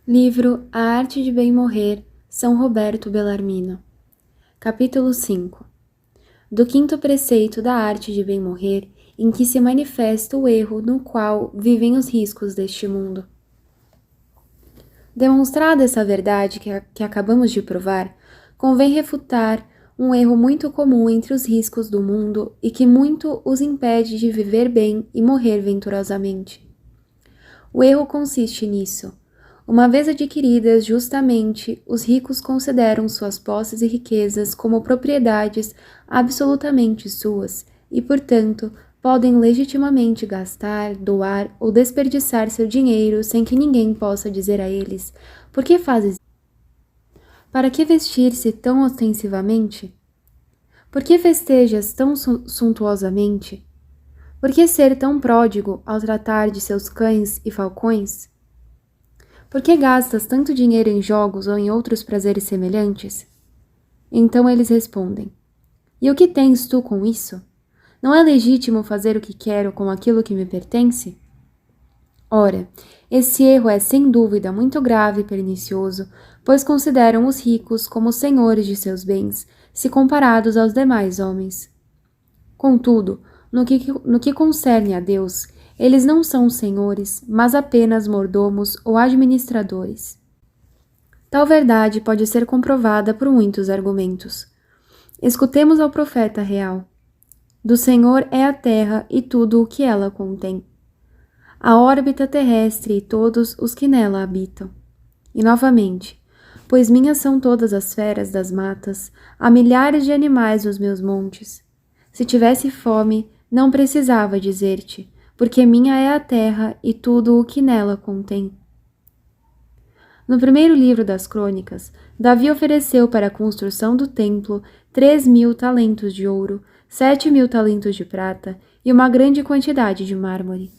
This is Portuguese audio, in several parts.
Livro A Arte de Bem Morrer, São Roberto Bellarmino. Capítulo 5. Do quinto preceito da arte de bem morrer, em que se manifesta o erro no qual vivem os riscos deste mundo. Demonstrada essa verdade que acabamos de provar, convém refutar um erro muito comum entre os riscos do mundo e que muito os impede de viver bem e morrer venturosamente. O erro consiste nisso. Uma vez adquiridas justamente, os ricos consideram suas posses e riquezas como propriedades absolutamente suas e, portanto, podem legitimamente gastar, doar ou desperdiçar seu dinheiro sem que ninguém possa dizer a eles: por que fazes isso? Para que vestir-se tão ostensivamente? Por que festejas tão suntuosamente? Por que ser tão pródigo ao tratar de seus cães e falcões? Por que gastas tanto dinheiro em jogos ou em outros prazeres semelhantes? Então eles respondem: e o que tens tu com isso? Não é legítimo fazer o que quero com aquilo que me pertence? Ora, esse erro é sem dúvida muito grave e pernicioso, pois consideram os ricos como senhores de seus bens, se comparados aos demais homens. Contudo, no que concerne a Deus, eles não são senhores, mas apenas mordomos ou administradores. Tal verdade pode ser comprovada por muitos argumentos. Escutemos ao profeta real. Do Senhor é a terra e tudo o que ela contém, a órbita terrestre e todos os que nela habitam. E novamente, pois minhas são todas as feras das matas, há milhares de animais nos meus montes. Se tivesse fome, não precisava dizer-te, porque minha é a terra e tudo o que nela contém. No primeiro livro das Crônicas, Davi ofereceu para a construção do templo 3.000 talentos de ouro, 7.000 talentos de prata e uma grande quantidade de mármore.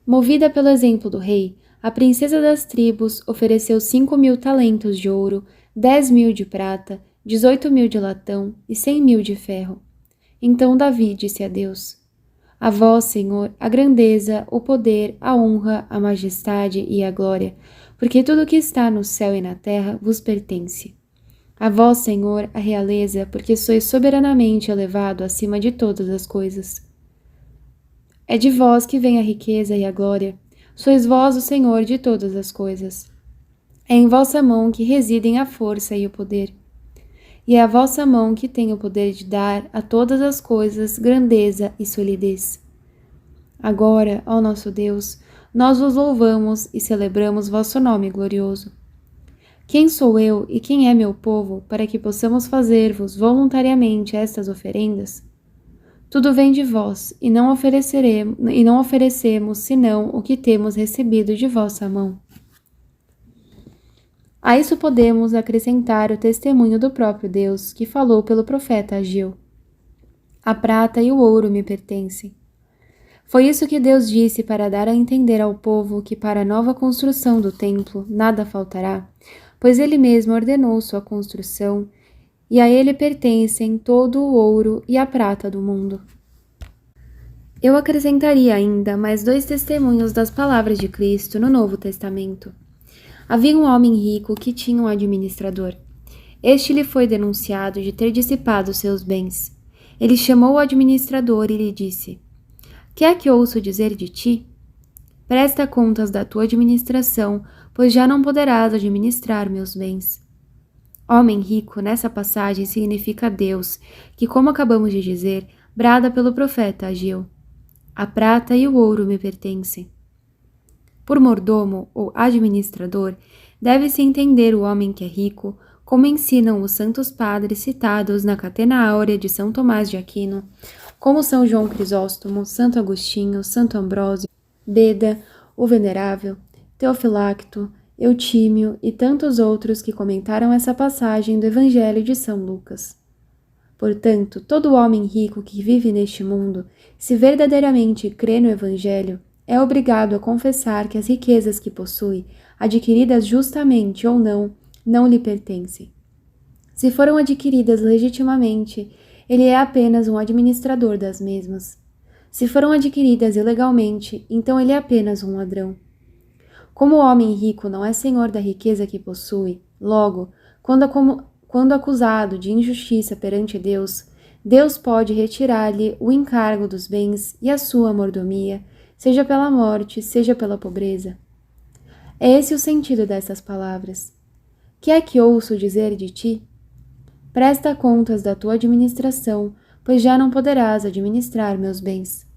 Movida pelo exemplo do rei, a princesa das tribos ofereceu 5.000 talentos de ouro, 10.000 de prata, 18.000 de latão e 100.000 de ferro. Então Davi disse a Deus: a vós, Senhor, a grandeza, o poder, a honra, a majestade e a glória, porque tudo o que está no céu e na terra vos pertence. A vós, Senhor, a realeza, porque sois soberanamente elevado acima de todas as coisas. É de vós que vem a riqueza e a glória, sois vós o Senhor de todas as coisas. É em vossa mão que residem a força e o poder. E é a vossa mão que tem o poder de dar a todas as coisas grandeza e solidez. Agora, ó nosso Deus, nós vos louvamos e celebramos vosso nome glorioso. Quem sou eu e quem é meu povo para que possamos fazer-vos voluntariamente estas oferendas? Tudo vem de vós, e não oferecemos senão o que temos recebido de vossa mão. A isso podemos acrescentar o testemunho do próprio Deus, que falou pelo profeta Ageu. A prata e o ouro me pertencem. Foi isso que Deus disse para dar a entender ao povo que para a nova construção do templo nada faltará, pois ele mesmo ordenou sua construção, e a ele pertencem todo o ouro e a prata do mundo. Eu acrescentaria ainda mais 2 testemunhos das palavras de Cristo no Novo Testamento. Havia um homem rico que tinha um administrador. Este lhe foi denunciado de ter dissipado seus bens. Ele chamou o administrador e lhe disse: que é que ouço dizer de ti? Presta contas da tua administração, pois já não poderás administrar meus bens. Homem rico, nessa passagem, significa Deus, que, como acabamos de dizer, brada pelo profeta Ageu. A prata e o ouro me pertencem. Por mordomo ou administrador, deve-se entender o homem que é rico, como ensinam os santos padres citados na Catena Áurea de São Tomás de Aquino, como São João Crisóstomo, Santo Agostinho, Santo Ambrósio, Beda, o Venerável, Teofilacto, Eutímio e tantos outros que comentaram essa passagem do Evangelho de São Lucas. Portanto, todo homem rico que vive neste mundo, se verdadeiramente crê no Evangelho, é obrigado a confessar que as riquezas que possui, adquiridas justamente ou não, não lhe pertencem. Se foram adquiridas legitimamente, ele é apenas um administrador das mesmas. Se foram adquiridas ilegalmente, então ele é apenas um ladrão. Como o homem rico não é senhor da riqueza que possui, logo, quando acusado de injustiça perante Deus, Deus pode retirar-lhe o encargo dos bens e a sua mordomia, seja pela morte, seja pela pobreza. É esse o sentido dessas palavras. Que é que ouço dizer de ti? Presta contas da tua administração, pois já não poderás administrar meus bens.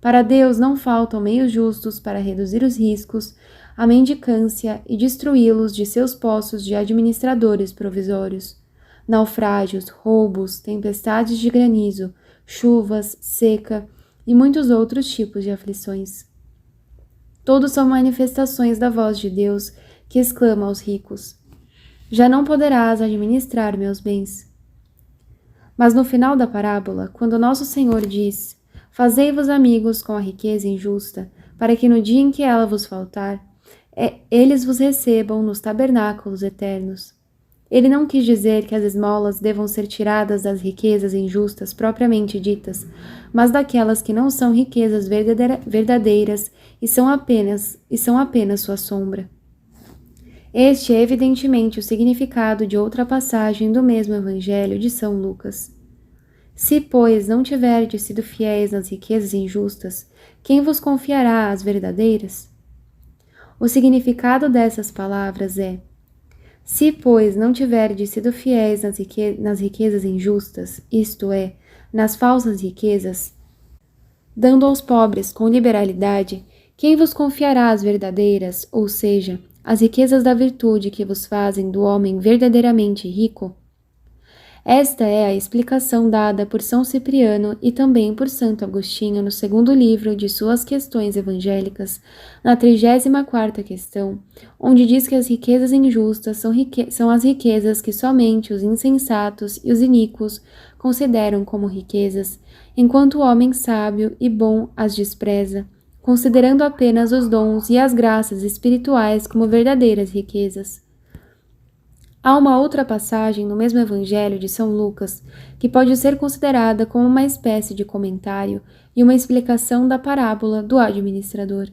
Para Deus não faltam meios justos para reduzir os riscos, a mendicância e destruí-los de seus postos de administradores provisórios. Naufrágios, roubos, tempestades de granizo, chuvas, seca e muitos outros tipos de aflições. Todos são manifestações da voz de Deus que exclama aos ricos: já não poderás administrar meus bens. Mas no final da parábola, quando nosso Senhor diz: fazei-vos amigos com a riqueza injusta, para que no dia em que ela vos faltar, eles vos recebam nos tabernáculos eternos. Ele não quis dizer que as esmolas devam ser tiradas das riquezas injustas propriamente ditas, mas daquelas que não são riquezas verdadeiras e são apenas sua sombra. Este é evidentemente o significado de outra passagem do mesmo Evangelho de São Lucas. Se, pois, não tiverdes sido fiéis nas riquezas injustas, quem vos confiará as verdadeiras? O significado dessas palavras é: se, pois, não tiverdes sido fiéis nas riquezas injustas, isto é, nas falsas riquezas, dando aos pobres com liberalidade, quem vos confiará as verdadeiras, ou seja, as riquezas da virtude que vos fazem do homem verdadeiramente rico? Esta é a explicação dada por São Cipriano e também por Santo Agostinho no segundo livro de suas Questões Evangélicas, na 34ª questão, onde diz que as riquezas injustas são as riquezas que somente os insensatos e os iníquos consideram como riquezas, enquanto o homem sábio e bom as despreza, considerando apenas os dons e as graças espirituais como verdadeiras riquezas. Há uma outra passagem no mesmo Evangelho de São Lucas que pode ser considerada como uma espécie de comentário e uma explicação da parábola do administrador.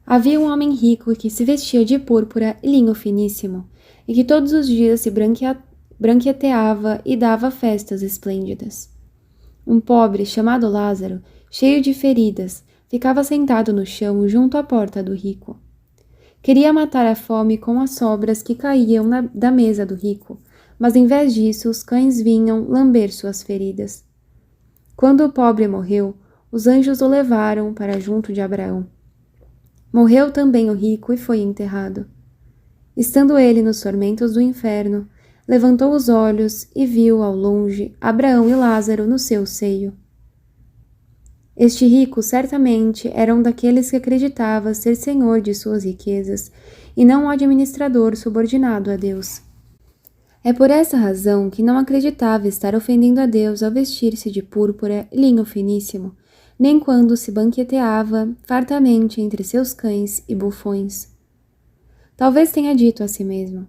Havia um homem rico que se vestia de púrpura e linho finíssimo, e que todos os dias se branqueteava e dava festas esplêndidas. Um pobre, chamado Lázaro, cheio de feridas, ficava sentado no chão junto à porta do rico. Queria matar a fome com as sobras que caíam da mesa do rico, mas em vez disso os cães vinham lamber suas feridas. Quando o pobre morreu, os anjos o levaram para junto de Abraão. Morreu também o rico e foi enterrado. Estando ele nos tormentos do inferno, levantou os olhos e viu ao longe Abraão e Lázaro no seu seio. Este rico certamente era um daqueles que acreditava ser senhor de suas riquezas e não um administrador subordinado a Deus. É por essa razão que não acreditava estar ofendendo a Deus ao vestir-se de púrpura e linho finíssimo, nem quando se banqueteava fartamente entre seus cães e bufões. Talvez tenha dito a si mesmo: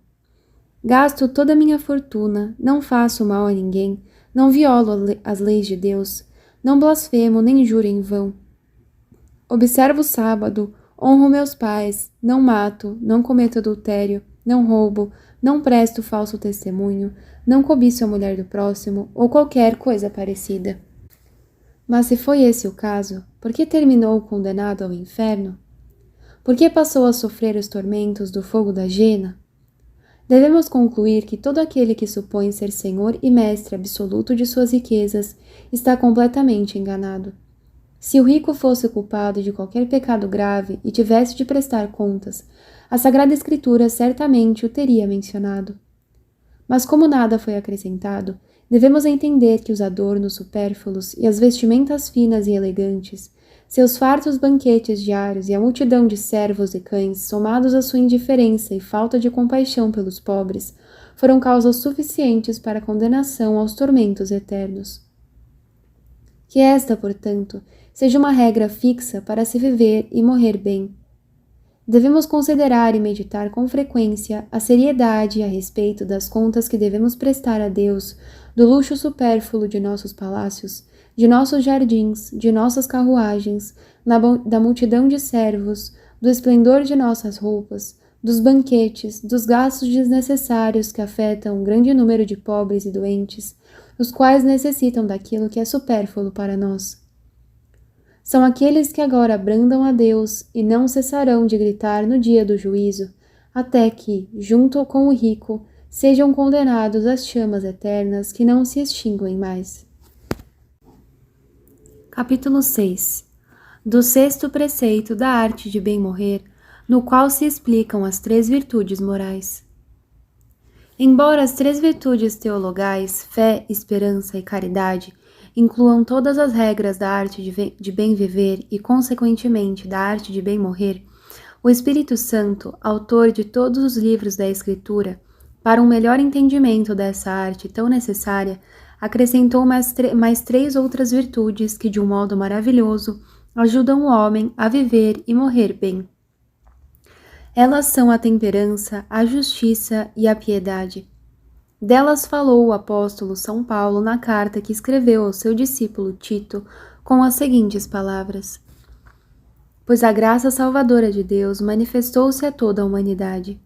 gasto toda a minha fortuna, não faço mal a ninguém, não violo as leis de Deus, não blasfemo nem juro em vão. Observo o sábado, honro meus pais, não mato, não cometo adultério, não roubo, não presto falso testemunho, não cobiço a mulher do próximo ou qualquer coisa parecida. Mas se foi esse o caso, por que terminou condenado ao inferno? Por que passou a sofrer os tormentos do fogo da jena? Devemos concluir que todo aquele que supõe ser senhor e mestre absoluto de suas riquezas está completamente enganado. Se o rico fosse culpado de qualquer pecado grave e tivesse de prestar contas, a Sagrada Escritura certamente o teria mencionado. Mas como nada foi acrescentado, devemos entender que os adornos supérfluos e as vestimentas finas e elegantes, seus fartos banquetes diários e a multidão de servos e cães, somados à sua indiferença e falta de compaixão pelos pobres, foram causas suficientes para a condenação aos tormentos eternos. Que esta, portanto, seja uma regra fixa para se viver e morrer bem. Devemos considerar e meditar com frequência a seriedade a respeito das contas que devemos prestar a Deus, do luxo supérfluo de nossos palácios, de nossos jardins, de nossas carruagens, da multidão de servos, do esplendor de nossas roupas, dos banquetes, dos gastos desnecessários que afetam um grande número de pobres e doentes, os quais necessitam daquilo que é supérfluo para nós. São aqueles que agora brandam a Deus e não cessarão de gritar no dia do juízo, até que, junto com o rico, sejam condenados às chamas eternas que não se extinguem mais. Capítulo 6. Do sexto preceito da arte de bem morrer, no qual se explicam as 3 virtudes morais. Embora as 3 virtudes teologais, fé, esperança e caridade, incluam todas as regras da arte de bem viver e, consequentemente, da arte de bem morrer, o Espírito Santo, autor de todos os livros da Escritura, para um melhor entendimento dessa arte tão necessária, acrescentou mais 3 outras virtudes que, de um modo maravilhoso, ajudam o homem a viver e morrer bem. Elas são a temperança, a justiça e a piedade. Delas falou o apóstolo São Paulo na carta que escreveu ao seu discípulo Tito, com as seguintes palavras: Pois a graça salvadora de Deus manifestou-se a toda a humanidade.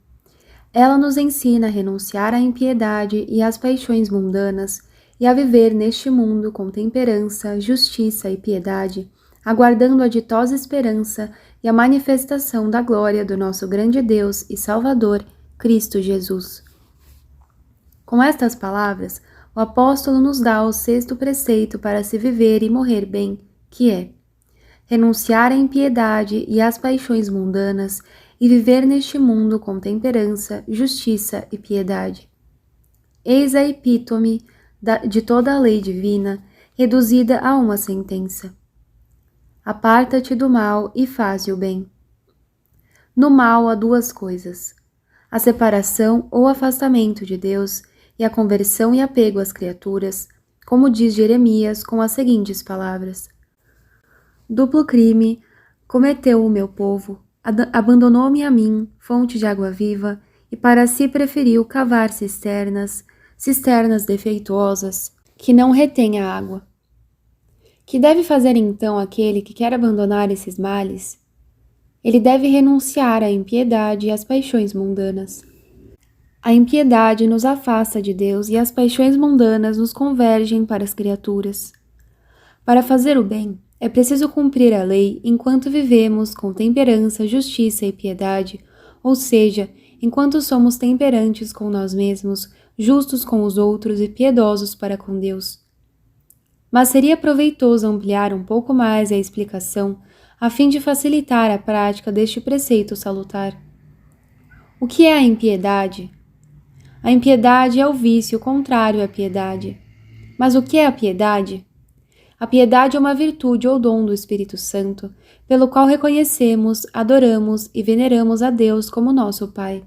Ela nos ensina a renunciar à impiedade e às paixões mundanas e a viver neste mundo com temperança, justiça e piedade, aguardando a ditosa esperança e a manifestação da glória do nosso grande Deus e Salvador, Cristo Jesus. Com estas palavras, o apóstolo nos dá o 6º preceito para se viver e morrer bem, que é renunciar à impiedade e às paixões mundanas e viver neste mundo com temperança, justiça e piedade. Eis a epítome de toda a lei divina, reduzida a uma sentença. Aparta-te do mal e faze o bem. No mal há 2 coisas: a separação ou afastamento de Deus e a conversão e apego às criaturas, como diz Jeremias com as seguintes palavras: Duplo crime cometeu o meu povo, abandonou-me a mim, fonte de água viva, e para si preferiu cavar cisternas defeituosas, que não retêm a água. Que deve fazer então aquele que quer abandonar esses males? Ele deve renunciar à impiedade e às paixões mundanas. A impiedade nos afasta de Deus e as paixões mundanas nos convergem para as criaturas. Para fazer o bem, é preciso cumprir a lei enquanto vivemos com temperança, justiça e piedade, ou seja, enquanto somos temperantes com nós mesmos, justos com os outros e piedosos para com Deus. Mas seria proveitoso ampliar um pouco mais a explicação a fim de facilitar a prática deste preceito salutar. O que é a impiedade? A impiedade é o vício contrário à piedade. Mas o que é a piedade? A piedade é uma virtude ou dom do Espírito Santo, pelo qual reconhecemos, adoramos e veneramos a Deus como nosso Pai.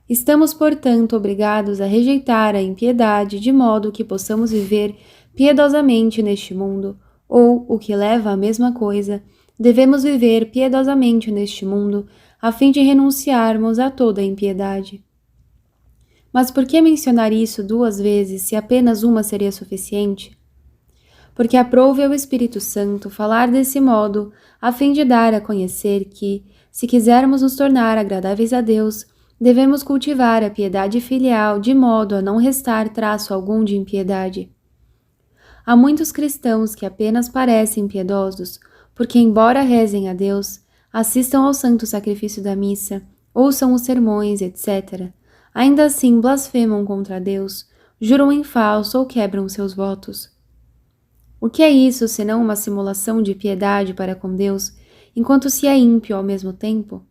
Estamos, portanto, obrigados a rejeitar a impiedade de modo que possamos viver piedosamente neste mundo, ou, o que leva à mesma coisa, devemos viver piedosamente neste mundo, a fim de renunciarmos a toda a impiedade. Mas por que mencionar isso 2 vezes se apenas uma seria suficiente? Porque aprove ao Espírito Santo falar desse modo, a fim de dar a conhecer que, se quisermos nos tornar agradáveis a Deus, devemos cultivar a piedade filial de modo a não restar traço algum de impiedade. Há muitos cristãos que apenas parecem piedosos, porque, embora rezem a Deus, assistam ao santo sacrifício da missa, ouçam os sermões, etc., ainda assim blasfemam contra Deus, juram em falso ou quebram seus votos. O que é isso senão uma simulação de piedade para com Deus, enquanto se é ímpio ao mesmo tempo?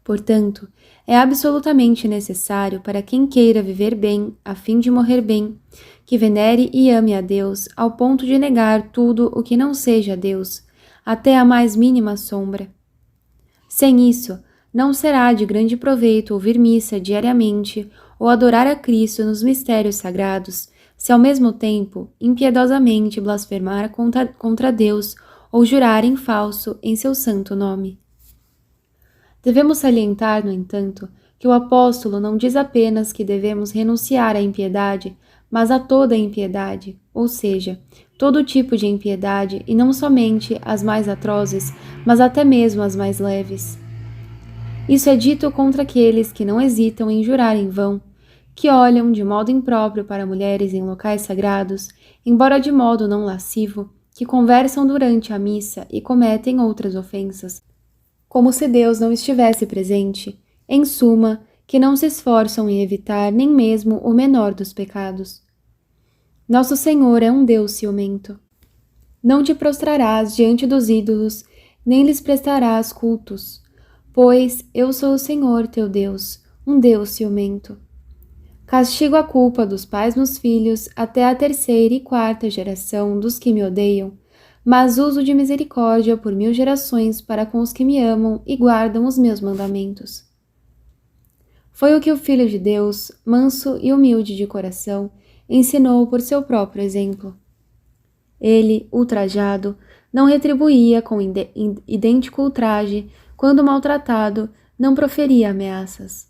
Portanto, é absolutamente necessário para quem queira viver bem, a fim de morrer bem, que venere e ame a Deus ao ponto de negar tudo o que não seja Deus, até a mais mínima sombra. Sem isso, não será de grande proveito ouvir missa diariamente ou adorar a Cristo nos mistérios sagrados, se ao mesmo tempo impiedosamente blasfemar contra Deus ou jurar em falso em seu santo nome. Devemos salientar, no entanto, que o apóstolo não diz apenas que devemos renunciar à impiedade, mas a toda impiedade, ou seja, todo tipo de impiedade, e não somente as mais atrozes, mas até mesmo as mais leves. Isso é dito contra aqueles que não hesitam em jurar em vão, que olham de modo impróprio para mulheres em locais sagrados, embora de modo não lascivo, que conversam durante a missa e cometem outras ofensas, como se Deus não estivesse presente, em suma, que não se esforçam em evitar nem mesmo o menor dos pecados. Nosso Senhor é um Deus ciumento. Não te prostrarás diante dos ídolos, nem lhes prestarás cultos, pois eu sou o Senhor teu Deus, um Deus ciumento. Castigo a culpa dos pais nos filhos até a terceira e quarta geração dos que me odeiam, mas uso de misericórdia por 1000 gerações para com os que me amam e guardam os meus mandamentos. Foi o que o Filho de Deus, manso e humilde de coração, ensinou por seu próprio exemplo. Ele, ultrajado, não retribuía com idêntico ultraje, quando maltratado, não proferia ameaças.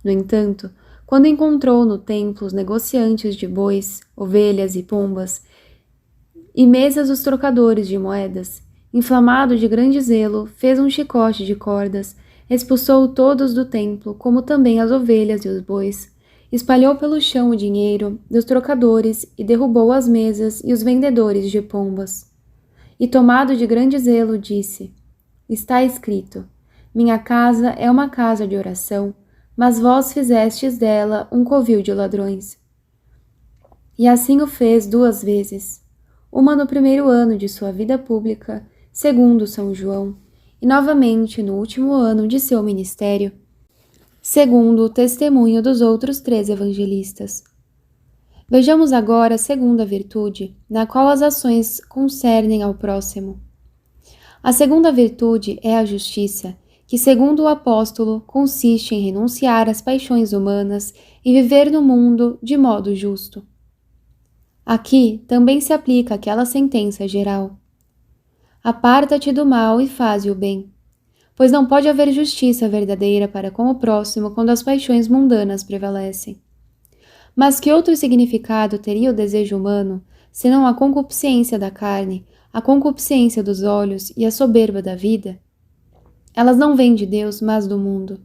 No entanto, quando encontrou no templo os negociantes de bois, ovelhas e pombas, e mesas os trocadores de moedas, inflamado de grande zelo, fez um chicote de cordas, expulsou todos do templo, como também as ovelhas e os bois, espalhou pelo chão o dinheiro dos trocadores e derrubou as mesas e os vendedores de pombas. E tomado de grande zelo, disse: Está escrito: Minha casa é uma casa de oração, mas vós fizestes dela um covil de ladrões. E assim o fez 2 vezes, uma no primeiro ano de sua vida pública, segundo São João, e novamente no último ano de seu ministério, segundo o testemunho dos outros 3 evangelistas. Vejamos agora a segunda virtude, na qual as ações concernem ao próximo. A segunda virtude é a justiça, que, segundo o apóstolo, consiste em renunciar às paixões humanas e viver no mundo de modo justo. Aqui também se aplica aquela sentença geral: Aparta-te do mal e faze o bem, pois não pode haver justiça verdadeira para com o próximo quando as paixões mundanas prevalecem. Mas que outro significado teria o desejo humano, senão a concupiscência da carne, a concupiscência dos olhos e a soberba da vida? Elas não vêm de Deus, mas do mundo.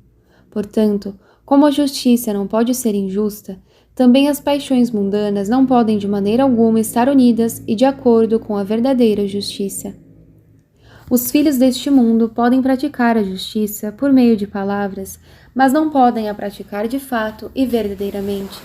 Portanto, como a justiça não pode ser injusta, também as paixões mundanas não podem de maneira alguma estar unidas e de acordo com a verdadeira justiça. Os filhos deste mundo podem praticar a justiça por meio de palavras, mas não podem a praticar de fato e verdadeiramente.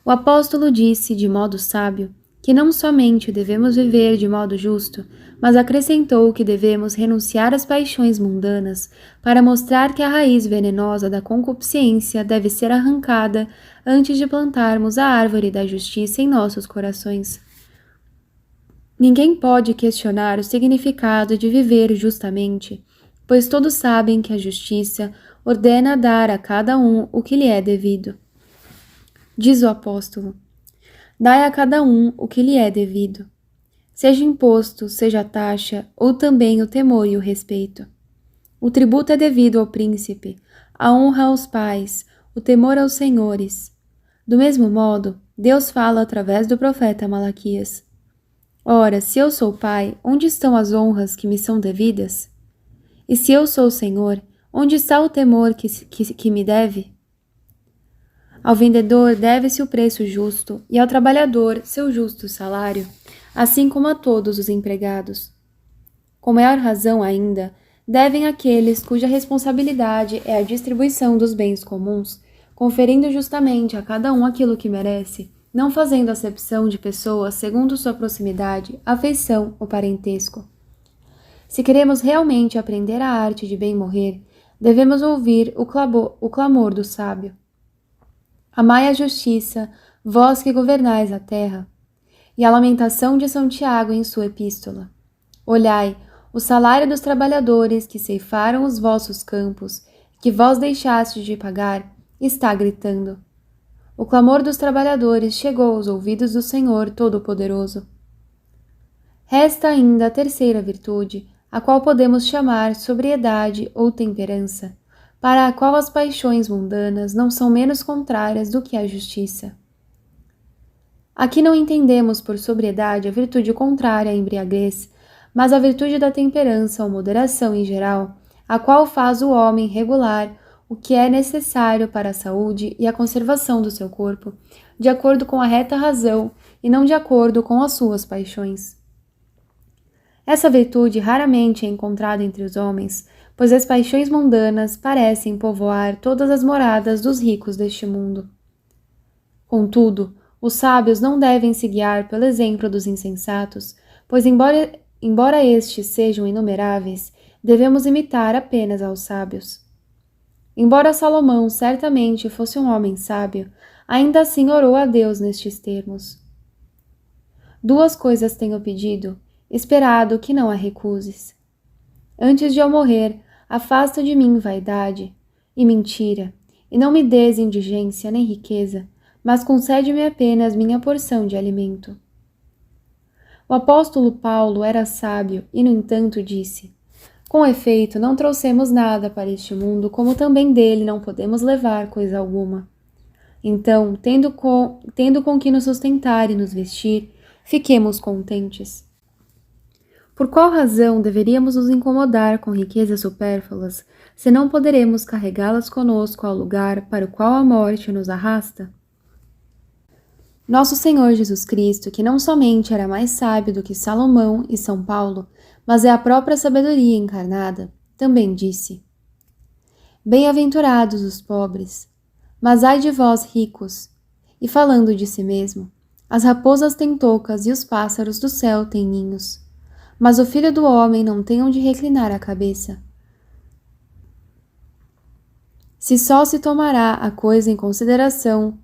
O apóstolo disse, de modo sábio, que não somente devemos viver de modo justo, mas acrescentou que devemos renunciar às paixões mundanas para mostrar que a raiz venenosa da concupiscência deve ser arrancada antes de plantarmos a árvore da justiça em nossos corações. Ninguém pode questionar o significado de viver justamente, pois todos sabem que a justiça ordena dar a cada um o que lhe é devido. Diz o apóstolo: Dai a cada um o que lhe é devido, seja imposto, seja taxa, ou também o temor e o respeito. O tributo é devido ao príncipe, a honra aos pais, o temor aos senhores. Do mesmo modo, Deus fala através do profeta Malaquias: Ora, se eu sou pai, onde estão as honras que me são devidas? E se eu sou senhor, onde está o temor que me deve? Ao vendedor deve-se o preço justo e ao trabalhador seu justo salário, assim como a todos os empregados. Com maior razão ainda, devem aqueles cuja responsabilidade é a distribuição dos bens comuns, conferindo justamente a cada um aquilo que merece, não fazendo acepção de pessoas segundo sua proximidade, afeição ou parentesco. Se queremos realmente aprender a arte de bem morrer, devemos ouvir o clamor do sábio. Amai a justiça, vós que governais a terra. E a lamentação de São Tiago em sua epístola. Olhai, o salário dos trabalhadores que ceifaram os vossos campos, que vós deixastes de pagar, está gritando. O clamor dos trabalhadores chegou aos ouvidos do Senhor Todo-Poderoso. Resta ainda a terceira virtude, a qual podemos chamar sobriedade ou temperança, para a qual as paixões mundanas não são menos contrárias do que a justiça. Aqui não entendemos por sobriedade a virtude contrária à embriaguez, mas a virtude da temperança ou moderação em geral, a qual faz o homem regular o que é necessário para a saúde e a conservação do seu corpo, de acordo com a reta razão e não de acordo com as suas paixões. Essa virtude raramente é encontrada entre os homens, pois as paixões mundanas parecem povoar todas as moradas dos ricos deste mundo. Contudo, os sábios não devem se guiar pelo exemplo dos insensatos, pois, embora estes sejam inumeráveis, devemos imitar apenas aos sábios. Embora Salomão certamente fosse um homem sábio, ainda assim orou a Deus nestes termos: duas coisas tenho pedido, esperado que não a recuses. Antes de eu morrer, afasta de mim vaidade e mentira, e não me des indigência nem riqueza, mas concede-me apenas minha porção de alimento. O apóstolo Paulo era sábio e, no entanto, disse: com efeito, não trouxemos nada para este mundo, como também dele não podemos levar coisa alguma. Então, tendo com que nos sustentar e nos vestir, fiquemos contentes. Por qual razão deveríamos nos incomodar com riquezas supérfluas, se não poderemos carregá-las conosco ao lugar para o qual a morte nos arrasta? Nosso Senhor Jesus Cristo, que não somente era mais sábio do que Salomão e São Paulo, mas é a própria sabedoria encarnada, também disse: bem-aventurados os pobres, mas ai de vós ricos. E falando de si mesmo: as raposas têm tocas e os pássaros do céu têm ninhos, mas o Filho do Homem não tem onde reclinar a cabeça. Se só se tomará a coisa em consideração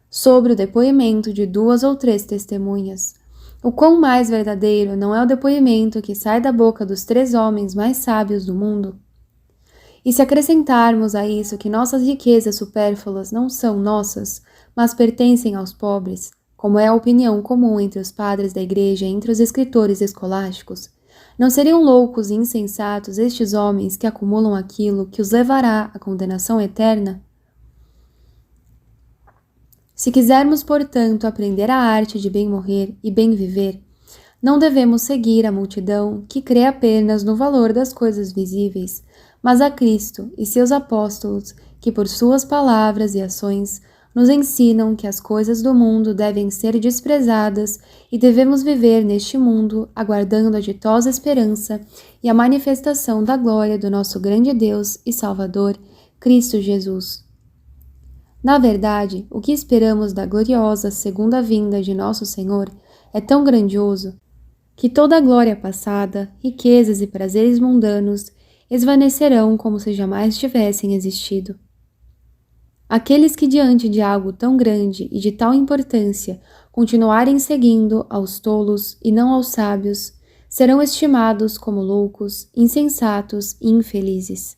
sobre o depoimento de 2 ou 3 testemunhas, o quão mais verdadeiro não é o depoimento que sai da boca dos 3 homens mais sábios do mundo? E se acrescentarmos a isso que nossas riquezas supérfluas não são nossas, mas pertencem aos pobres, como é a opinião comum entre os padres da Igreja e entre os escritores escolásticos, não seriam loucos e insensatos estes homens que acumulam aquilo que os levará à condenação eterna? Se quisermos, portanto, aprender a arte de bem morrer e bem viver, não devemos seguir a multidão que crê apenas no valor das coisas visíveis, mas a Cristo e seus apóstolos, que por suas palavras e ações nos ensinam que as coisas do mundo devem ser desprezadas e devemos viver neste mundo aguardando a ditosa esperança e a manifestação da glória do nosso grande Deus e Salvador, Cristo Jesus. Na verdade, o que esperamos da gloriosa segunda vinda de nosso Senhor é tão grandioso que toda a glória passada, riquezas e prazeres mundanos esvanecerão como se jamais tivessem existido. Aqueles que diante de algo tão grande e de tal importância continuarem seguindo aos tolos e não aos sábios, serão estimados como loucos, insensatos e infelizes.